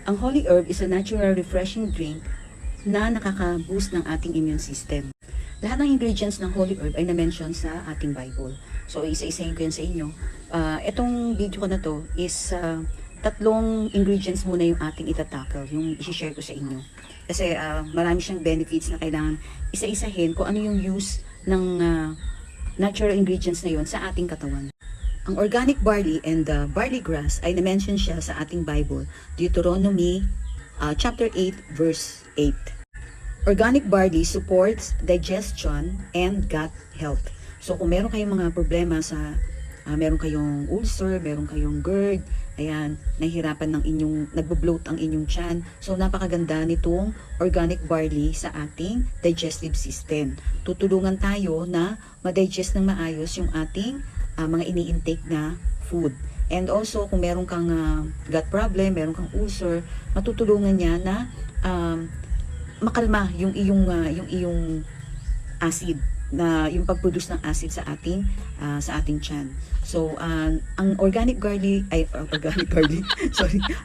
Ang holy herb is a natural refreshing drink na nakaka-boost ng ating immune system. Lahat ng ingredients ng holy herb ay na-mention sa ating Bible. So, isa-isahin ko yan sa inyo. Itong video ko na to is tatlong ingredients muna yung ating itatackle, yung isi-share ko sa inyo. Kasi marami siyang benefits na kailangan isa-isahin kung ano yung use ng natural ingredients na yon sa ating katawan. Ang organic barley and the barley grass ay na-mention siya sa ating Bible, Deuteronomy chapter 8 verse 8. Organic barley supports digestion and gut health. So kung meron kayong mga problema sa meron kayong ulcer, meron kayong GERD, ayan, nahihirapan ng inyong nagbo-bloat ang inyong tiyan. So napakaganda nitong organic barley sa ating digestive system. Tutulungan tayo na ma-digest ng maayos yung ating mga ini-intake na food. And also kung meron kang gut problem, meron kang ulcer, matutulungan niya na makalma yung iyong acid, na yung pag-produce ng acid sa ating tiyan. So ang organic barley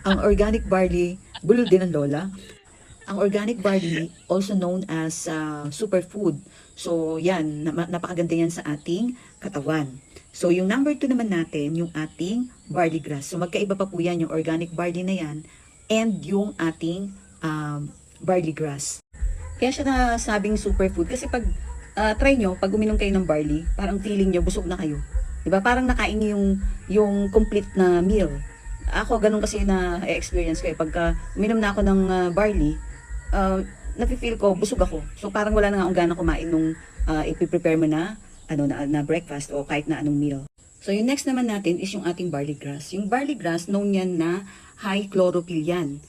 ang organic barley, bulol din ang lola. Ang organic barley, also known as superfood. So yan, napakaganda yan sa ating katawan. So yung number 2 naman natin, yung ating barley grass. So magkaiba pa po yan, yung organic barley na yan and yung ating barley grass. Kaya siya nasabing superfood kasi pag try nyo, pag uminom kayo ng barley, parang feeling nyo busog na kayo. Diba? Parang nakain nyo yung complete na meal. Ako ganun kasi na experience ko. Pagka uminom na ako ng barley, nafe-feel ko busog ako. So parang wala na nga akong gana kumain nung ipiprepare mo na na breakfast o kahit na anong meal. So yung next naman natin is yung ating barley grass. Yung barley grass, known yan na high chlorophyll yan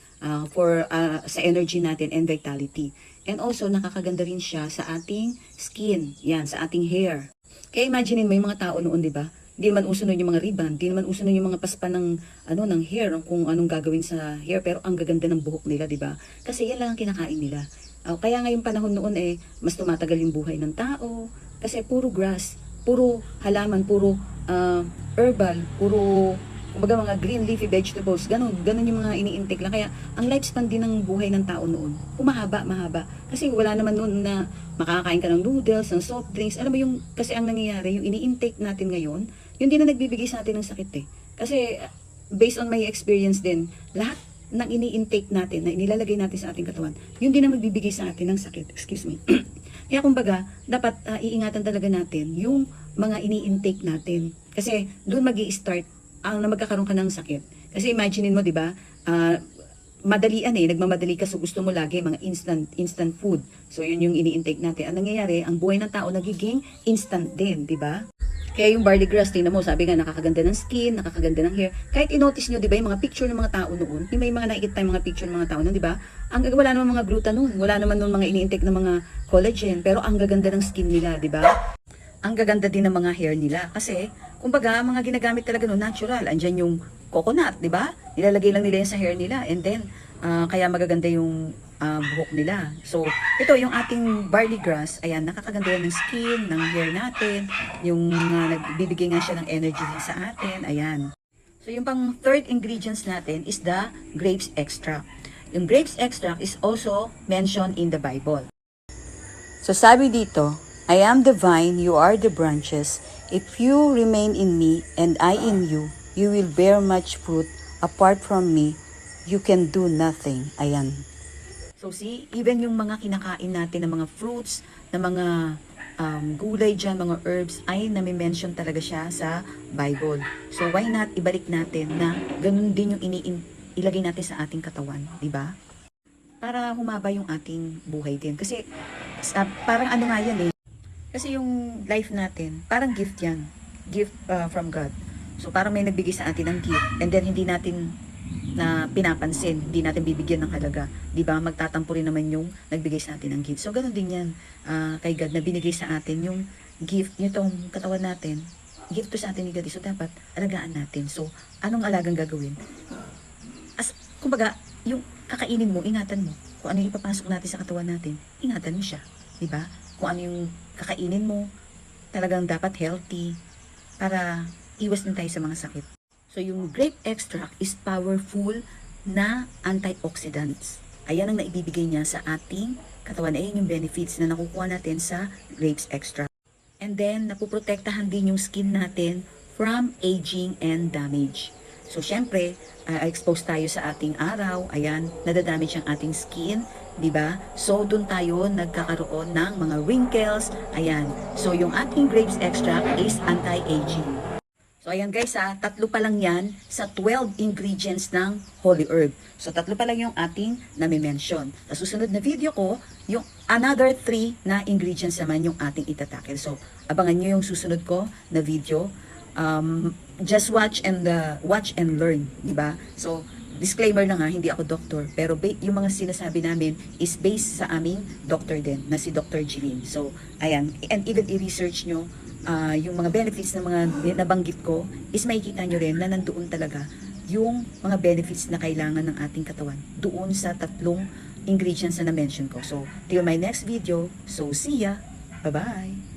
sa energy natin and vitality. And also nakakaganda rin siya sa ating skin, yan, sa ating hair. Kaya imaginein mo yung mga tao noon, di ba? Hindi naman uso nun yung mga ribbon, hindi naman uso nun yung mga paspan ng hair, kung anong gagawin sa hair, pero ang gaganda ng buhok nila, di ba? Kasi yan lang ang kinakain nila. Kaya ngayong panahon noon mas tumatagal yung buhay ng tao, kasi puro grass, puro halaman, puro herbal, puro kumbaga mga green leafy vegetables, ganun yung mga ini-intake lang. Kaya ang lifespan din ng buhay ng tao noon, mahaba. Kasi wala naman noon na makakain ka ng noodles, ng soft drinks. Alam mo yung, kasi ang nangyayari, yung ini-intake natin ngayon, yun din na nagbibigay sa atin ng sakit Kasi based on my experience din, lahat ng ini-intake natin, na inilalagay natin sa ating katawan, yun din ang magbibigay sa atin ng sakit. Excuse me. Kaya kumbaga, dapat iingatan talaga natin yung mga ini-intake natin. Kasi doon magi-start ang na magkakaroon ka ng sakit. Kasi imaginein mo, di ba? Madalian nagmamadali ka, so gusto mo lagi mga instant food. So yun yung ini-intake natin. Ang nangyayari, ang buhay ng tao nagiging instant din, di ba? Kaya yung barley grass, tingnan mo, sabi nga nakakaganda ng skin, nakakaganda ng hair. Kahit i-notice nyo, di ba, yung mga picture ng mga tao noon, yung may mga nakikita tayong mga picture ng mga tao noon, di ba? Wala naman mga gluta noon, wala naman noon mga ini-intake ng mga collagen, pero ang gaganda ng skin nila, di ba? Ang gaganda din ng mga hair nila kasi kumbaga mga ginagamit talaga no natural. Andiyan yung coconut, 'di ba? Nilalagay lang nila yan sa hair nila and then kaya magaganda yung buhok nila. So ito yung ating barley grass, ayan, nakakaganda yan ng skin, ng hair natin, yung nagbibigay nga siya ng energy din sa atin, ayan. So yung pang third ingredients natin is the grapes extract. Yung grapes extract is also mentioned in the Bible. So sabi dito, I am the vine, you are the branches. If you remain in me and I in you, you will bear much fruit. Apart from me, you can do nothing. Ayan. So see, even yung mga kinakain natin ng mga fruits, na mga gulay dyan, mga herbs, ay nami-mention talaga siya sa Bible. So why not ibalik natin na ganun din yung ilagay natin sa ating katawan, di ba? Para humaba yung ating buhay din. Kasi parang ano nga yan Kasi yung life natin, parang gift yan. Gift from God. So parang may nagbigay sa atin ng gift and then hindi natin na pinapansin, hindi natin bibigyan ng halaga. Diba? Magtatampo rin naman yung nagbigay sa atin ng gift. So ganun din yan kay God na binigay sa atin yung gift, yung katawan natin. Gift to sa atin ni God. So dapat alagaan natin. So anong alagang gagawin? Kumbaga, yung kakainin mo, ingatan mo. Kung ano yung ipapasok natin sa katawan natin, ingatan mo siya. Diba? Kung ano yung kakainin mo, talagang dapat healthy para iwas din tayo sa mga sakit. So yung grape extract is powerful na antioxidants. Ayan ang naibibigay niya sa ating katawan. Ayan yung benefits na nakukuha natin sa grapes extract. And then, napuprotektahan din yung skin natin from aging and damage. So, syempre, exposed tayo sa ating araw. Ayan, nadadamage ang ating skin. 'Di ba? So, dun tayo nagkakaroon ng mga wrinkles. Ayan. So, yung ating grapes extract is anti-aging. So, ayan guys tatlo pa lang yan sa 12 ingredients ng holy herb. So, tatlo pa lang yung ating nami-mention. Sa susunod na video ko, yung another 3 na ingredients naman yung ating itatakil. So, abangan nyo yung susunod ko na video. Just watch and learn, di ba? So, disclaimer lang hindi ako doctor, pero yung mga sinasabi namin is based sa aming doctor din, na si Dr. Jeline. So, ayan, and even i-research nyo yung mga benefits ng mga nabanggit ko, is makikita nyo rin na nandoon talaga yung mga benefits na kailangan ng ating katawan doon sa 3 ingredients na na-mention ko. So, till my next video, so see ya! Bye-bye!